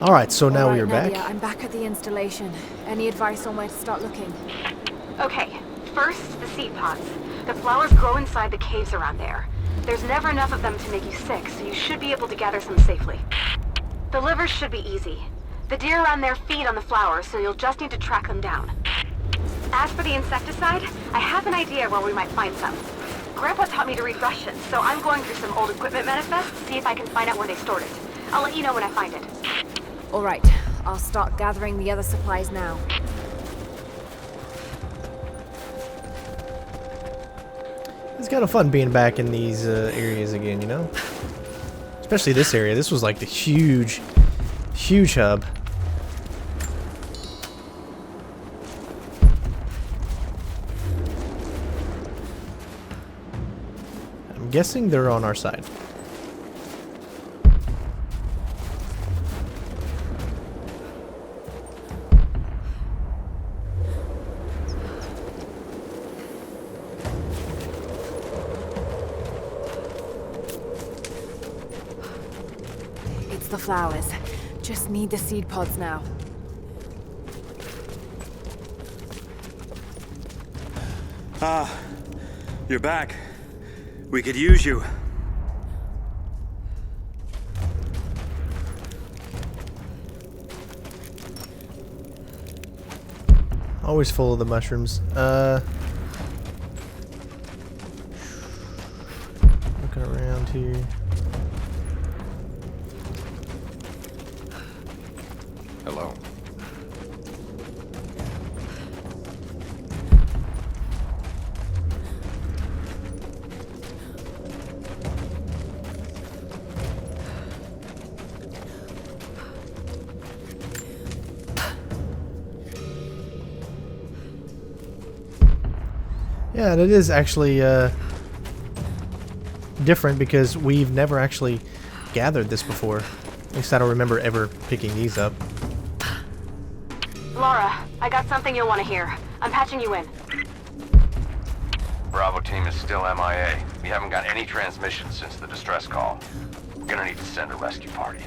Alright, so now we are Nadia, back. I'm back at the installation. Any advice on where to start looking? Okay, first, the seed pods. The flowers grow inside the caves around there. There's never enough of them to make you sick, so you should be able to gather some safely. The livers should be easy. The deer around there feed on the flowers, so you'll just need to track them down. As for the insecticide, I have an idea where we might find some. Grandpa taught me to read Russian, so I'm going through some old equipment manifests to see if I can find out where they stored it. I'll let you know when I find it. Alright, I'll start gathering the other supplies now. It's kind of fun being back in these areas again, you know? Especially this area. This was like the huge hub. I'm guessing they're on our side. It's the flowers. Just need the seed pods now. Ah, you're back. We could use you. Always full of the mushrooms. Looking around here. Hello. Yeah, and it is actually different because we've never actually gathered this before. At least I don't remember ever picking these up. Laura, I got something you'll want to hear. I'm patching you in. Bravo team is still MIA. We haven't got any transmissions since the distress call. We're gonna need to send a rescue party.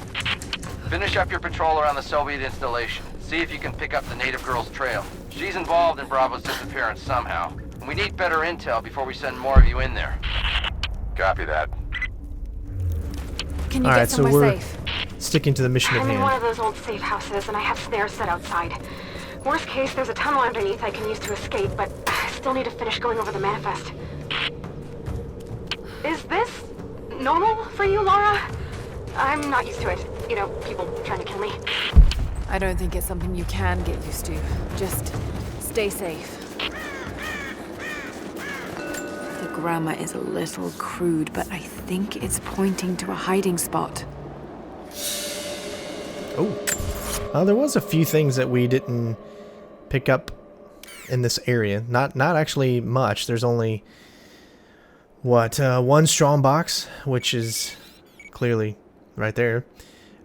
Finish up your patrol around the Soviet installation. See if you can pick up the native girl's trail. She's involved in Bravo's disappearance somehow. And we need better intel before we send more of you in there. Copy that. Can you Alright, get so somewhere we're safe? sticking to the mission at I'm in one hand. of those old safe houses, and I have snares set outside. Worst case, there's a tunnel underneath I can use to escape, but I still need to finish going over the manifest. Is this normal for you, Laura? I'm not used to it. You know, people trying to kill me. I don't think it's something you can get used to. Just stay safe. The grammar is a little crude, but I think it's pointing to a hiding spot. Oh, there was a few things that we didn't pick up in this area. Not actually much. There's only what one strong box, which is clearly right there.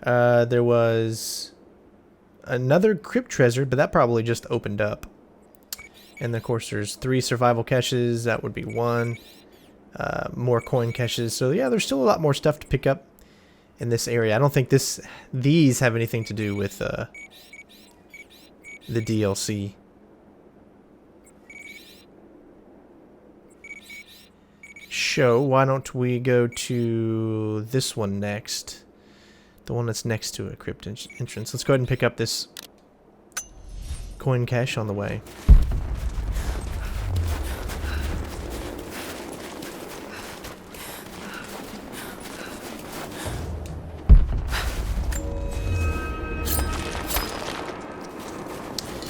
There was another crypt treasure, but that probably just opened up. And of course, there's 3 survival caches. That would be 1. More coin caches. So yeah, there's still a lot more stuff to pick up in this area. I don't think these have anything to do with the DLC. So why don't we go to this one next? The one that's next to a crypt entrance. Let's go ahead and pick up this coin cache on the way.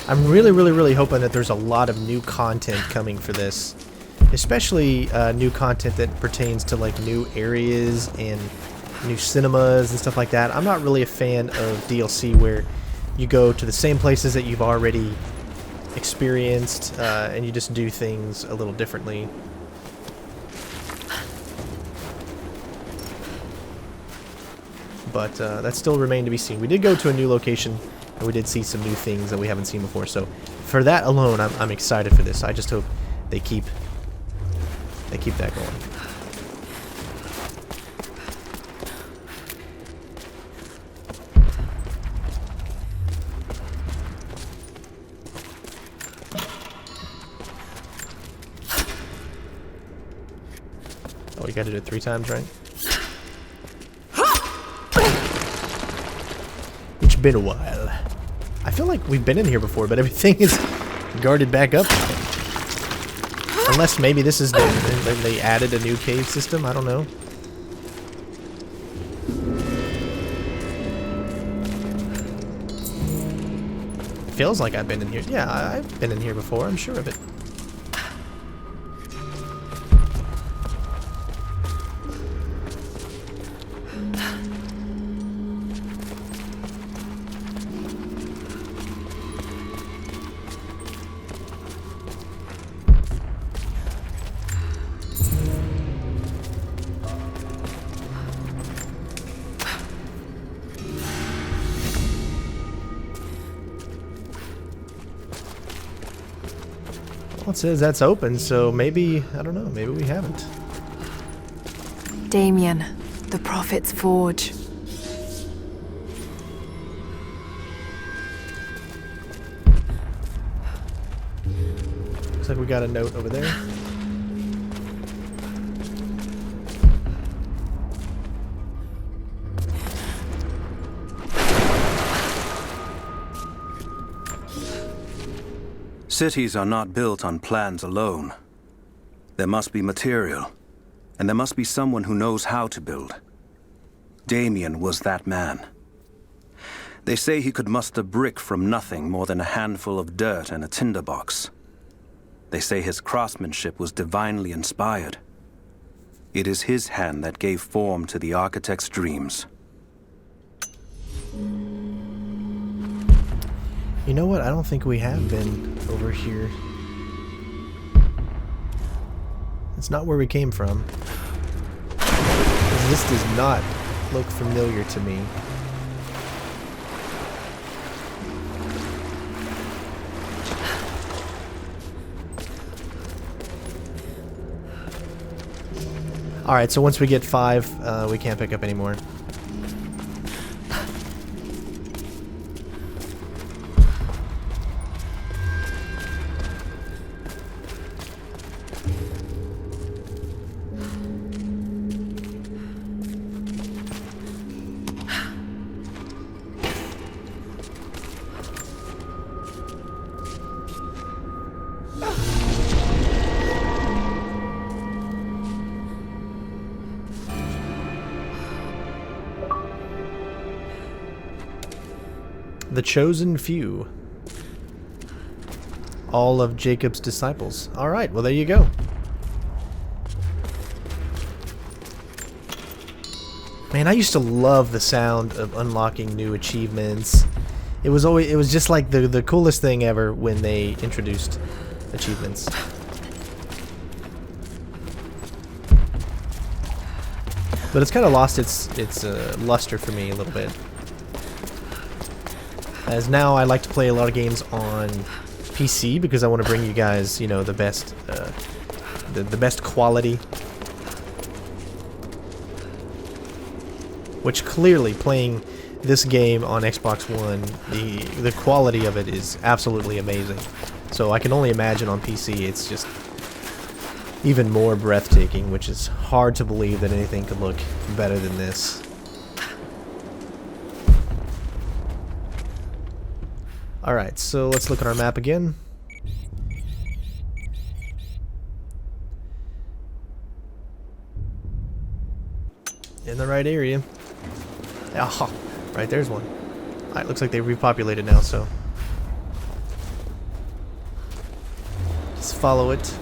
I'm really hoping that there's a lot of new content coming for this. Especially new content that pertains to like new areas and new cinemas and stuff like that. I'm not really a fan of DLC where you go to the same places that you've already experienced and you just do things a little differently. But that still remained to be seen. We did go to a new location and we did see some new things that we haven't seen before. So for that alone, I'm excited for this. I just hope they keep that going. Oh, you gotta do it 3 times, right? It's been a while. I feel like we've been in here before, but everything is guarded back up. Unless maybe this is they added a new cave system. I don't know. Feels like I've been in here. Yeah, I've been in here before. I'm sure of it. Well, it says that's open, so maybe, I don't know, maybe we haven't. Damien, the Prophet's Forge. Looks like we got a note over there. Cities are not built on plans alone. There must be material, and there must be someone who knows how to build. Damien was that man. They say he could muster brick from nothing more than a handful of dirt and a tinderbox. They say his craftsmanship was divinely inspired. It is his hand that gave form to the architect's dreams. You know what? I don't think we have been over here. It's not where we came from. This does not look familiar to me. Alright, so once we get 5, we can't pick up anymore. The chosen few. All of Jacob's disciples. Alright, well there you go. Man, I used to love the sound of unlocking new achievements. It was just like the coolest thing ever when they introduced achievements. But it's kind of lost its luster for me a little bit. As now I like to play a lot of games on PC because I want to bring you guys, you know, the best quality. Which clearly, playing this game on Xbox One, the quality of it is absolutely amazing. So I can only imagine on PC it's just even more breathtaking, which is hard to believe that anything could look better than this. Alright, so let's look at our map again. In the right area. Oh, right, there's one. Alright, looks like they repopulated now, so just follow it.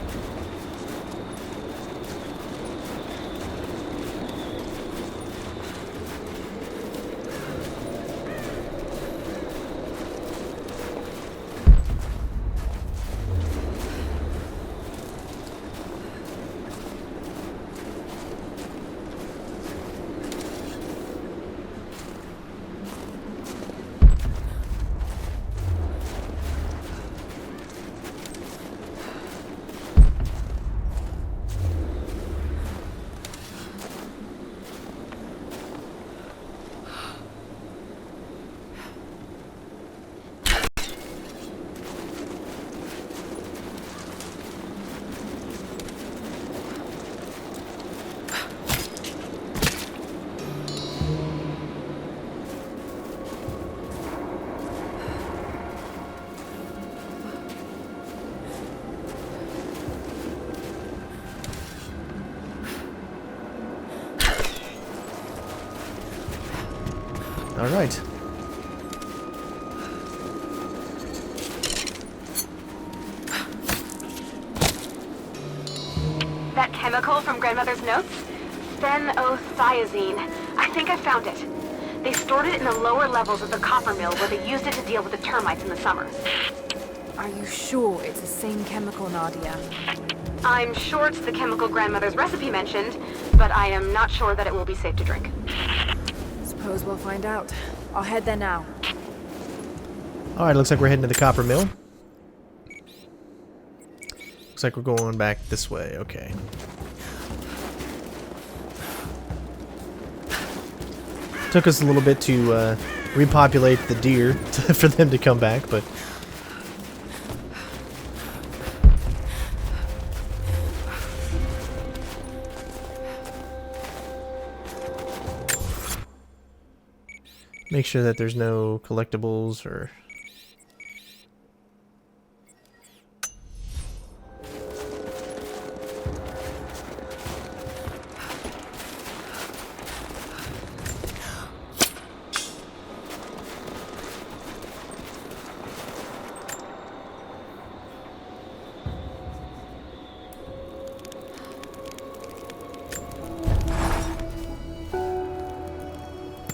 All right. That chemical from Grandmother's notes? Phenothiazine. I think I found it. They stored it in the lower levels of the copper mill where they used it to deal with the termites in the summer. Are you sure it's the same chemical, Nadia? I'm sure it's the chemical Grandmother's recipe mentioned, but I am not sure that it will be safe to drink. Suppose we'll find out. I'll head there now. All right, looks like we're heading to the copper mill. Looks like we're going back this way. Okay. Took us a little bit to repopulate the deer for them to come back, but make sure that there's no collectibles or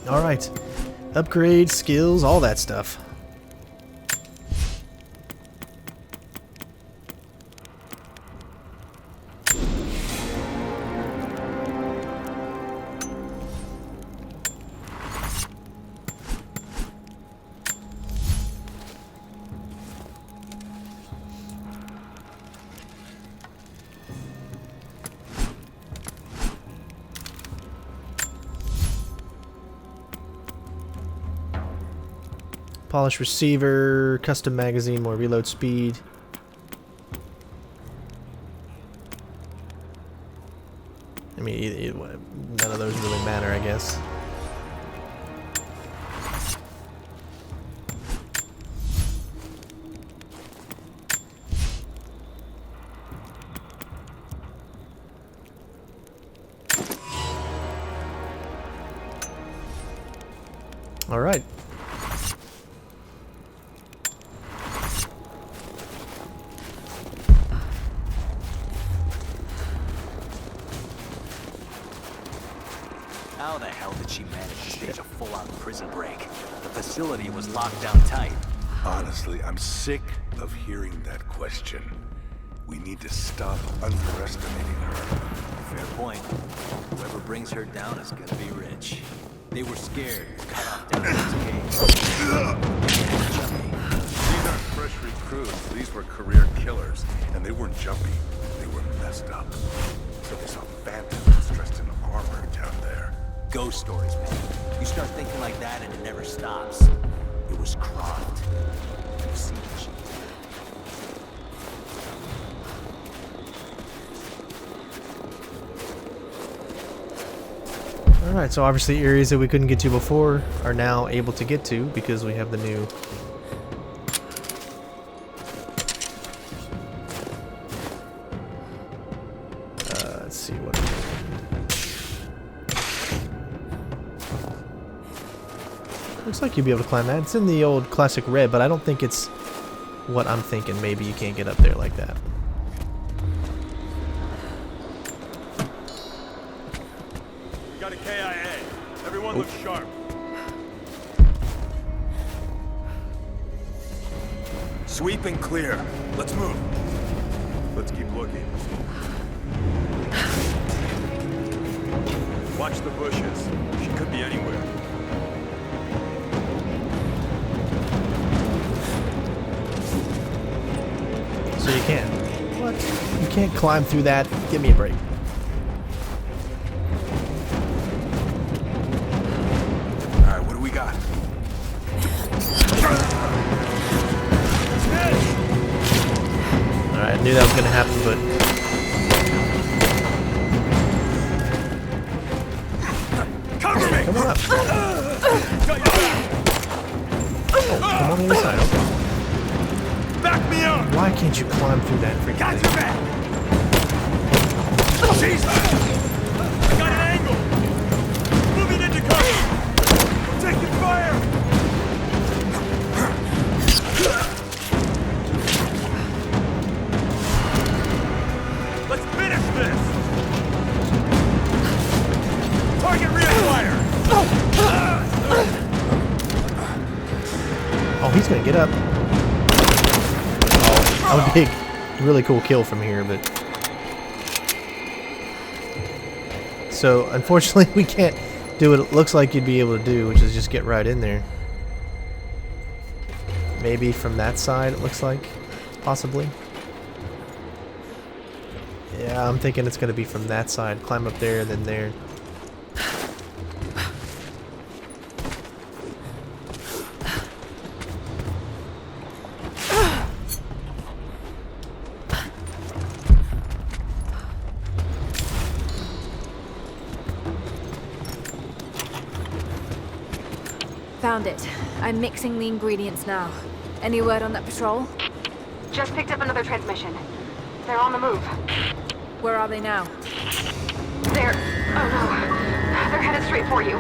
all right. Upgrade, skills, all that stuff. Polished receiver, custom magazine, more reload speed. I mean, none of those really matter, I guess. All right. How the hell did she manage to stage a full-on prison break? The facility was locked down tight. Honestly, I'm sick of hearing that question. We need to stop underestimating her. Fair point. Whoever brings her down is gonna be rich. They were scared, cut off down in this cage. These aren't fresh recruits. These were career killers. And they weren't jumpy. They were messed up. So they saw phantoms dressed in armor down there. Ghost stories, man. You start thinking like that and it never stops. It was Croft. You see what she did. Alright, so obviously areas that we couldn't get to before are now able to get to because we have the new let's see what looks like you'll be able to climb that. It's in the old classic red, but I don't think it's what I'm thinking. Maybe you can't get up there like that. Got a KIA. Everyone looks sharp. Sweep and clear. Let's move. Let's keep looking. Watch the bushes. She could be anywhere. So you can. What? You can't climb through that? Give me a break. Alright, what do we got? Alright, I knew that was gonna happen, but Cover me! come on up. Got your back! Come on the other side. Okay. Back me up! Why can't you climb through that freaking Got thing? your back! Jesus! I got an angle! Moving into cover! Taking fire! Oh, he's gonna get up. Oh, a big, really cool kill from here, but... So, unfortunately, we can't do what it looks like you'd be able to do, which is just get right in there. Maybe from that side, it looks like. Possibly. Yeah, I'm thinking it's gonna be from that side. Climb up there, then there. Found it. I'm mixing the ingredients now. Any word on that patrol? Just picked up another transmission. They're on the move. Where are they now? They're... oh no. They're headed straight for you.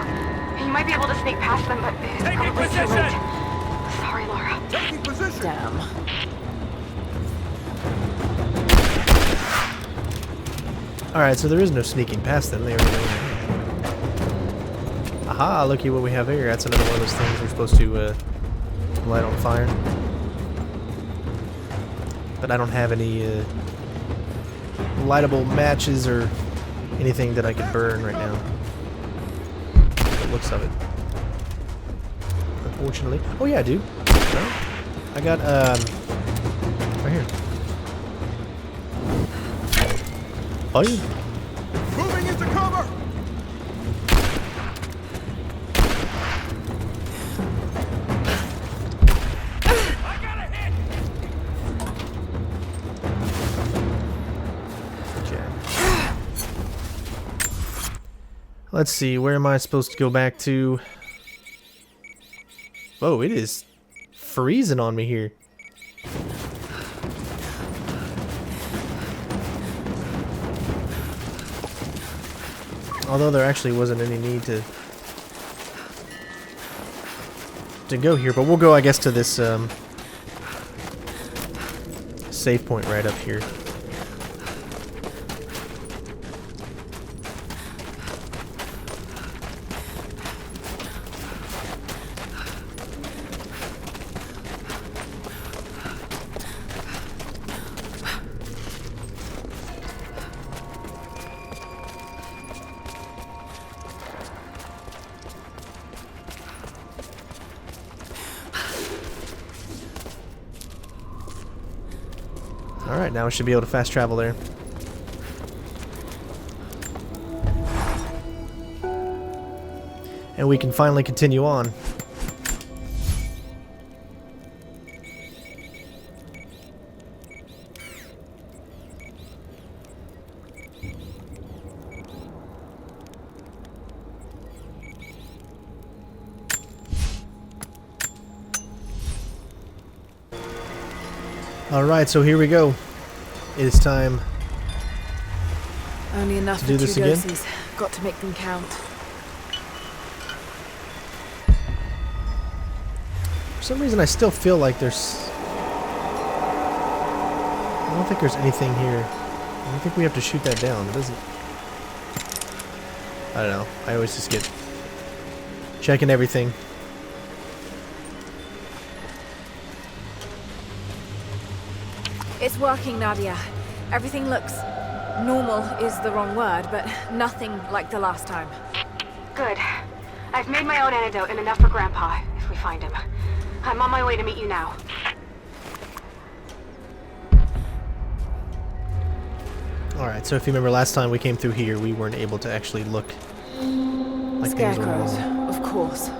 You might be able to sneak past them, but it's probably too late. Sorry, Laura. Taking position! Damn. Alright, so there is no sneaking past them. They already know. Aha, looky what we have here. That's another one of those things we're supposed to light on fire. But I don't have any lightable matches or anything that I could burn right now. The looks of it. Unfortunately. Oh yeah, I do. No? I got right here. Oh yeah. Moving into cover! Let's see, where am I supposed to go back to? Whoa, it is freezing on me here. Although there actually wasn't any need to go here, but we'll go, I guess, to this save point right up here. Alright, now we should be able to fast travel there. And we can finally continue on. Alright, so here we go. It is time Only enough to for do 2 this again. doses. Got to make them count. For some reason I still feel like there's... I don't think there's anything here. I don't think we have to shoot that down. It doesn't... I don't know. I always just get... checking everything. It's working, Nadia. Everything looks... normal is the wrong word, but nothing like the last time. Good. I've made my own antidote and enough for Grandpa, if we find him. I'm on my way to meet you now. Alright, so if you remember last time we came through here, we weren't able to actually look like things were Scarecrows, normal. of course.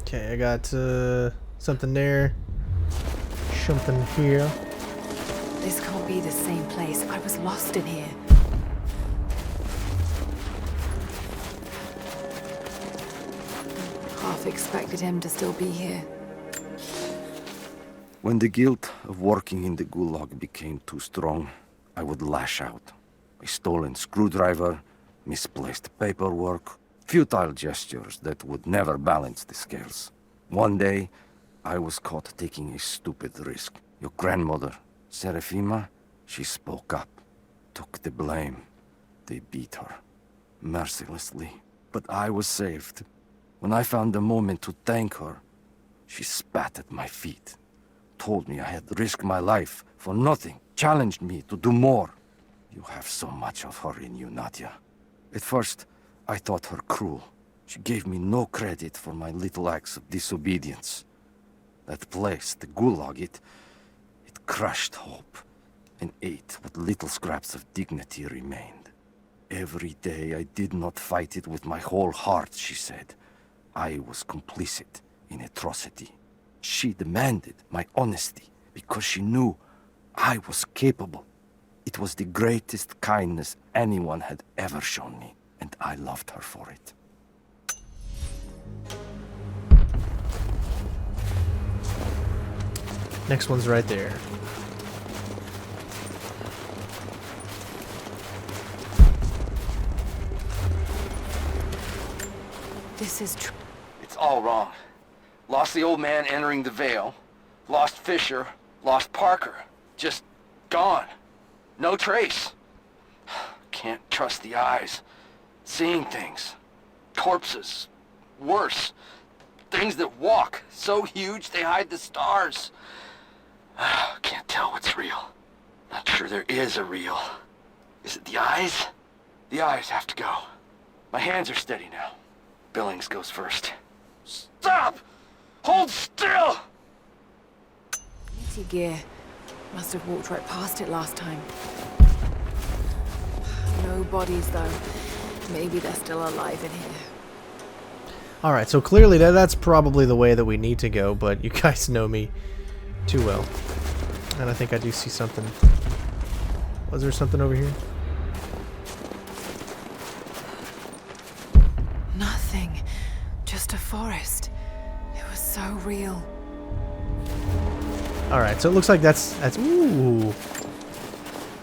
Okay, I got something there. Something here. This can't be the same place. I was lost in here. Half expected him to still be here. When the guilt of working in the gulag became too strong, I would lash out. A stolen screwdriver, misplaced paperwork, futile gestures that would never balance the scales. One day, I was caught taking a stupid risk. Your grandmother, Serafima, She spoke up, took the blame. They beat her, mercilessly. But I was saved. When I found the moment to thank her, she spat at my feet, told me I had risked my life for nothing, challenged me to do more. You have so much of her in you, Nadia. At first, I thought her cruel. She gave me no credit for my little acts of disobedience. That place, the Gulag, it crushed hope and ate what little scraps of dignity remained. Every day I did not fight it with my whole heart, she said. I was complicit in atrocity. She demanded my honesty because she knew I was capable. It was the greatest kindness anyone had ever shown me, and I loved her for it. Next one's right there. This is true. It's all wrong. Lost the old man entering the Vale. Lost Fisher. Lost Parker. Just gone. No trace. Can't trust the eyes. Seeing things. Corpses. Worse. Things that walk. So huge they hide the stars. Can't tell what's real. Not sure there is a real. Is it the eyes? The eyes have to go. My hands are steady now. Billings goes first. Stop! Hold still! Empty gear. Must have walked right past it last time. No bodies, though. Maybe they're still alive in here. Alright, so clearly that's probably the way that we need to go, but you guys know me too well. And I think I do see something. Was there something over here? Nothing. Just a forest. It was so real. Alright, so it looks like that's ooh.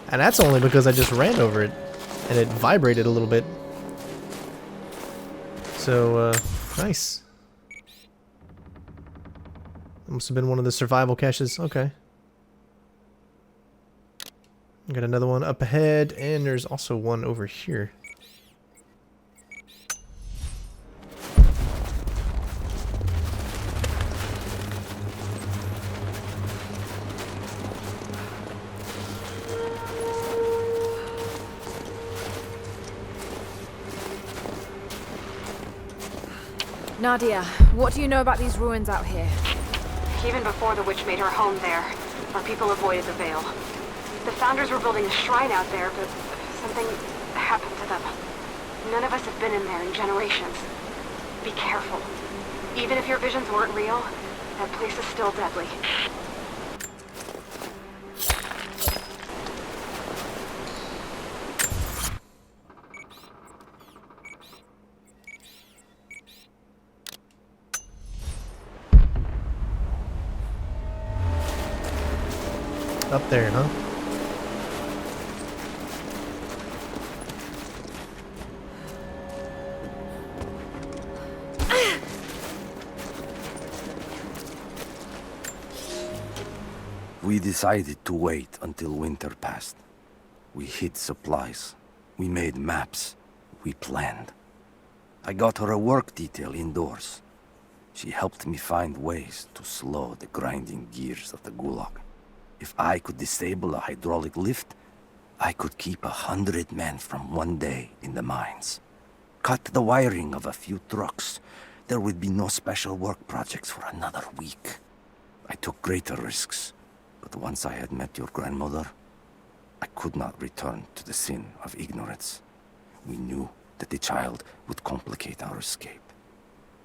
And that's only because I just ran over it and it vibrated a little bit. So, nice. Must have been one of the survival caches. Okay. Got another one up ahead, and there's also one over here. Nadia, what do you know about these ruins out here? Even before the witch made her home there, our people avoided the Vale. The founders were building a shrine out there, but something happened to them. None of us have been in there in generations. Be careful. Even if your visions weren't real, that place is still deadly. Up there, huh? We decided to wait until winter passed. We hid supplies. We made maps. We planned. I got her a work detail indoors. She helped me find ways to slow the grinding gears of the Gulag. If I could disable a hydraulic lift, I could keep 100 men from one day in the mines. Cut the wiring of a few trucks. There would be no special work projects for another week. I took greater risks, but once I had met your grandmother, I could not return to the sin of ignorance. We knew that the child would complicate our escape,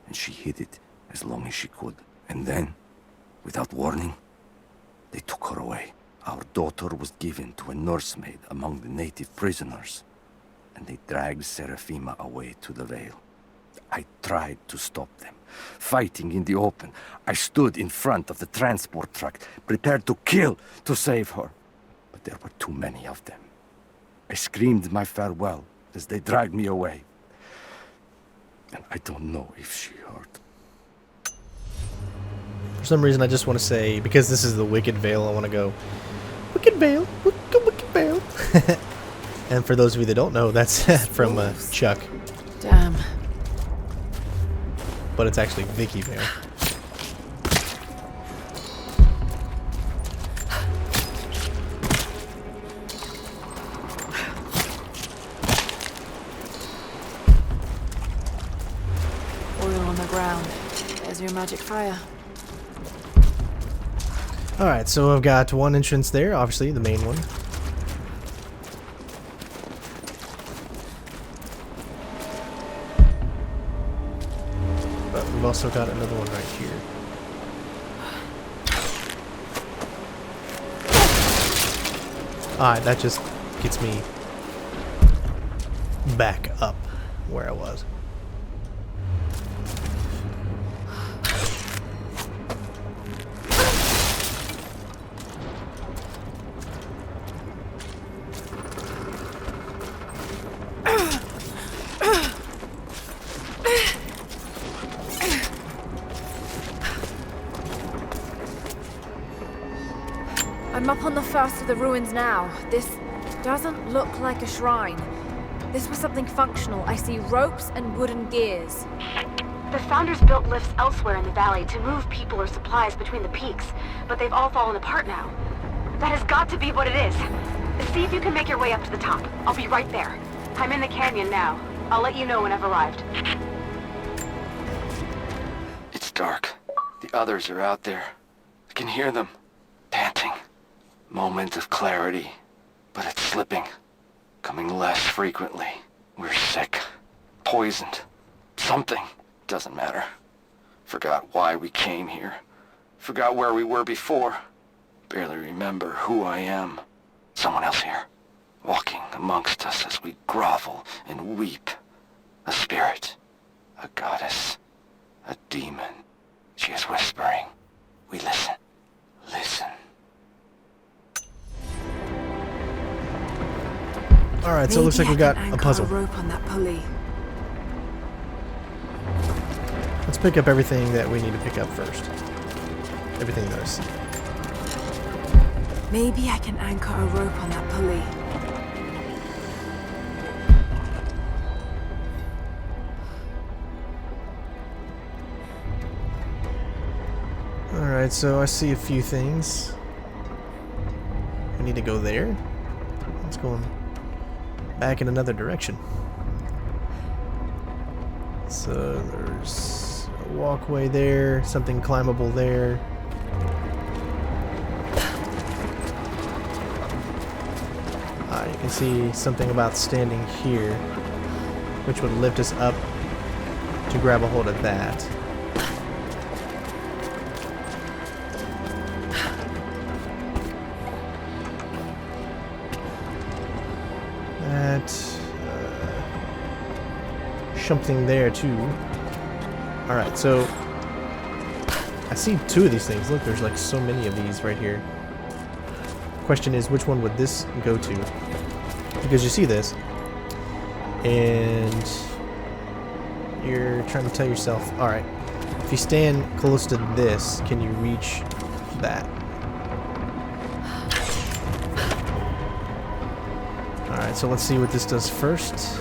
and she hid it as long as she could. And then, without warning, they took her away. Our daughter was given to a nursemaid among the native prisoners, and they dragged Seraphima away to the Vale. I tried to stop them, fighting in the open. I stood in front of the transport truck, prepared to kill to save her. But there were too many of them. I screamed my farewell as they dragged me away. And I don't know if she heard. For some reason, I just want to say, because this is the Wicked Vale, I want to go Wicked Bale. Wicked Bale. And for those of you that don't know, that's from Chuck. Damn. But it's actually Vicky Vale. Oil on the ground. There's your magic fire. Alright, so I've got one entrance there, obviously, the main one. But we've also got another one right here. Alright, that just gets me back up where I was. I'm up on the first of the ruins now. This doesn't look like a shrine. This was something functional. I see ropes and wooden gears. The Founders built lifts elsewhere in the valley to move people or supplies between the peaks, but they've all fallen apart now. That has got to be what it is. See if you can make your way up to the top. I'll be right there. I'm in the canyon now. I'll let you know when I've arrived. It's dark. The others are out there. I can hear them. Panting. Moment of clarity. But it's slipping. Coming less frequently. We're sick. Poisoned. Something. Doesn't matter. Forgot why we came here. Forgot where we were before. Barely remember who I am. Someone else here. Walking amongst us as we grovel and weep. A spirit. A goddess. A demon. She is whispering. We listen. Listen. Alright, so it looks like we got a puzzle. Rope on that pulley. Let's pick up everything that we need to pick up first. Everything that I see. Maybe I can anchor a rope on that pulley. Alright, so I see a few things. We need to go there. Let's go back in another direction. So there's a walkway there, something climbable there. You can see something about standing here, which would lift us up to grab a hold of that. Something there too. Alright, so I see two of these things. Look, there's like so many of these right here. Question is, which one would this go to? Because you see this and you're trying to tell yourself, alright, if you stand close to this, can you reach that? Alright, so let's see what this does first.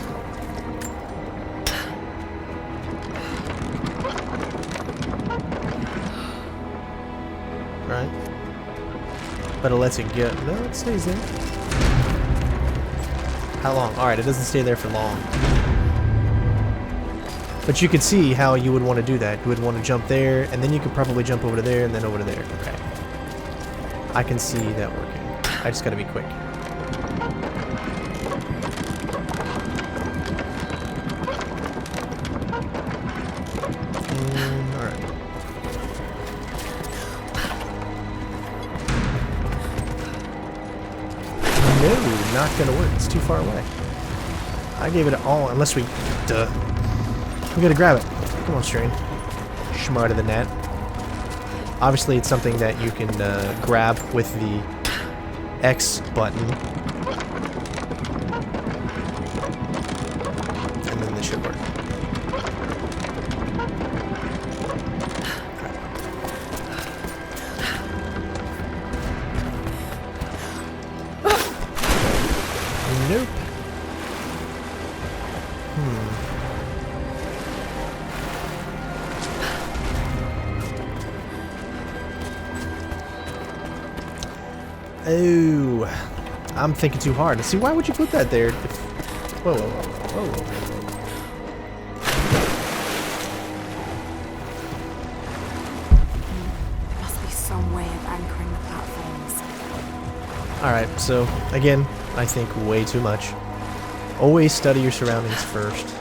Right? But it lets it go. No, it stays there. How long? Alright, it doesn't stay there for long. But you can see how you would want to do that. You would want to jump there, and then you could probably jump over to there, and then over to there. Okay. I can see that working. I just gotta be quick. Not gonna work. It's too far away. I gave it all, unless we... Duh. We gotta grab it. Come on, Strain. Smarter than that. Obviously, it's something that you can grab with the X button. And then this should work. Nope. Oh, I'm thinking too hard. See, why would you put that there? Whoa, whoa, whoa, whoa. Must be some way of anchoring the platforms. Alright, so, again, I think way too much. Always study your surroundings first.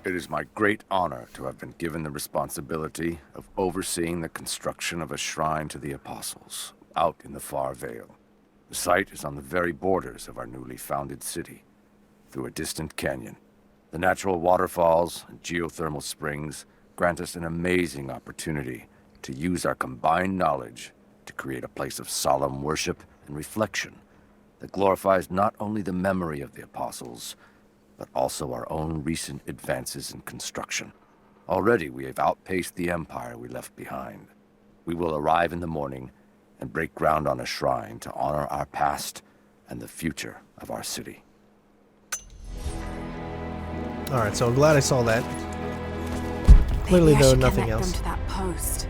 It is my great honor to have been given the responsibility of overseeing the construction of a shrine to the Apostles, out in the far Vale. The site is on the very borders of our newly founded city, through a distant canyon. The natural waterfalls and geothermal springs grant us an amazing opportunity to use our combined knowledge to create a place of solemn worship and reflection that glorifies not only the memory of the Apostles, but also our own recent advances in construction. Already we have outpaced the empire we left behind. We will arrive in the morning and break ground on a shrine to honor our past and the future of our city. Alright, so I'm glad I saw that. Maybe Clearly, I though, should nothing connect else. them to that post.